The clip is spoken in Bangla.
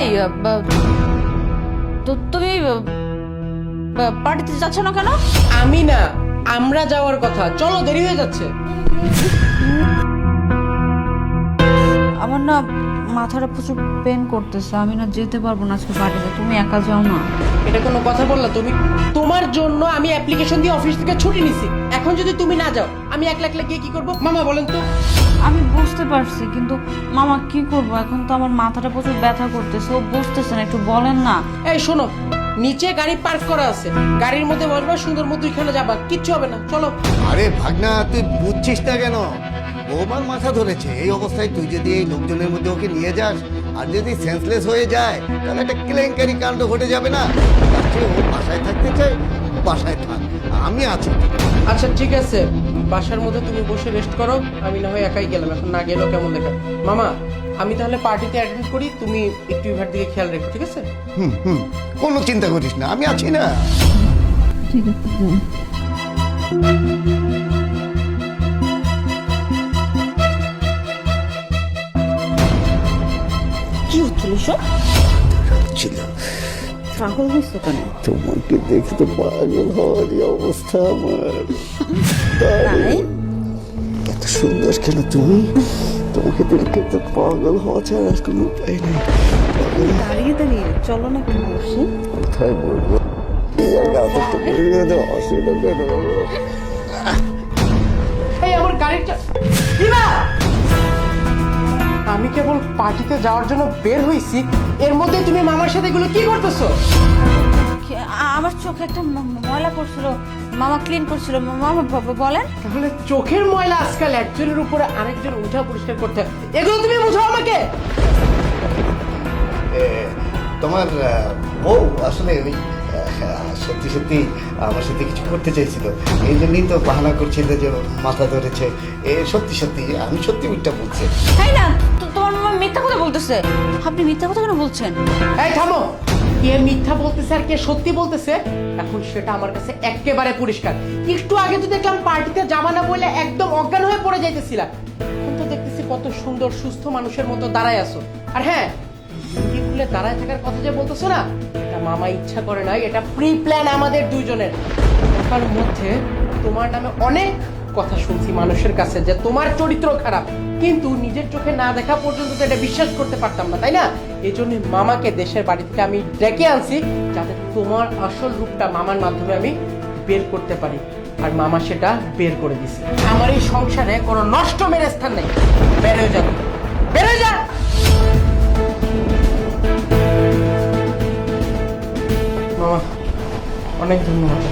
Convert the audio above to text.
এই তুমি পার্টিতে যাচ্ছ না কেন? আমি না, আমরা যাওয়ার কথা। চলো, দেরি হয়ে যাচ্ছে। আমার না মাথাটা প্রচুর পেন করতেছে, আমি না যেতে পারবো না আজকে পার্টিতে। তুমি একা যাও না। এটা কোনো কথা বললা তুমি? তোমার জন্য আমি অ্যাপ্লিকেশন দিয়ে অফিস থেকে ছুটি নিছি। এখন যদি তুমি না যাও, আমি একলা একলা গিয়ে কি করবো? মামা বলেন তো। আমি বুঝতে পারছি, কিন্তু মামা কি করবো এখন? তো আমার মাথাটা প্রচুর ব্যথা করতেছে, ও বুঝতেছে না, একটু বলেন না। এই শোনো, নিচে গাড়ি পার্ক করা আছে, গাড়ির মধ্যে বসবা, সুন্দর মতো ওইখানে যাবা, কিচ্ছু হবে না। চলো। আরে ভাগনা, তুই বুঝছিস না কেন? বৌমার মাথা ধরেছে। এই অবস্থায় তুই যদি এই লোকজনের মধ্যে ওকে নিয়ে যাস, আর যদি সেন্সলেস হয়ে যায়, তাহলে একটা কেলেঙ্কারি কাণ্ড ঘটে যাবে না? তার চেয়ে ও বাসায় থাকতে চাই, বাসায় থাক, আমি আছি। আচ্ছা ঠিক আছে, বাসার মধ্যে তুমি বসে রেস্ট করো, আমি না হয় একাই গেলাম। এখন না গেলেও কেমন দেখা। মামা, আমি তাহলে পার্টিতে অ্যাটেন্ড করি, তুমি একটু ইভার দিকে খেয়াল রেখো, ঠিক আছে? হুম, কোনো চিন্তা করিস না, আমি আছি না। ঠিক আছে। কি হচ্ছিল সব? ছিল পাগল হয়েছে কেন? তোমাকে দেখে তো পাগল হওয়ারই অবস্থা আমার। তাই? এত সুন্দর কেন তুমি? তোমাকে দেখে তো পাগল হওয়া ছাড়া আর কোনো উপায় নেই। দাঁড়িয়ে দাঁড়িয়ে চলো না একটু বসে। কোথায় বলবো? অসুবিধা কেন? এই আমার গাড়িটা দিবা। আমি কেবল পার্টিতে যাওয়ার জন্য বের হইছি, এর মধ্যে তুমি মামার সাথে এগুলো কি করতেছো? আমার চোখে একটা ময়লা পড়ছিল, মামা ক্লিন করছিল। মামা বলেন। তাহলে চোখের ময়লা আজকাল একজনের উপরে আরেকজন উঠা পরিষ্কার করতে হয়, এগুলো তুমি বুঝাও আমাকে? তোমার বউ আসলে ওই সত্যি সত্যি আমার সাথে কিছু করতে চাইছিল, এই জন্যই তো বাহানা করছিল যে মাথা ধরেছে। সত্যি সত্যি আমি সত্যি ওইটা বলছি। তাই না? তোমার মামা মিথ্যা কথা বলতেছে। আপনি মিথ্যা কথা কেন বলছেন? এই থামো, কে মিথ্যা বলতেছে আর কে সত্যি বলতেছে এখন সেটা আমার কাছে একেবারে পরিষ্কার। একটু আগে তো দেখলাম পার্টিতে যাবা না বলে একদম অজ্ঞান হয়ে পড়ে যাইতেছিলা, এখন তো দেখতেছি কত সুন্দর সুস্থ মানুষের মতো দাঁড়ায় আছো। আর হ্যাঁ, লুঙ্গি খুলে দাঁড়ায় থাকার কথা যে বলতেছো না, এটা মামা ইচ্ছা করে নাই, এটা প্রি প্ল্যান আমাদের দুইজনের। তার মধ্যে তোমার নামে অনেক কথা শুনছি মানুষের কাছে যে তোমার চরিত্র খারাপ, কিন্তু নিজের চোখে না দেখা পর্যন্ত তো এটা বিশ্বাস করতে পারতাম না, তাই না? এই জন্য মামাকে দেশের বাড়ি থেকে আমি ডেকে আনছি, যাতে তোমার আসল রূপটা মামার মাধ্যমে আমি বের করতে পারি। আর মামা সেটা বের করে দিছে। আমার এই সংসারে কোনো নষ্ট মেরে স্থান নেই। বের হয়ে যাবে, বের হয়ে যা। মামা, অনেক ধন্যবাদ।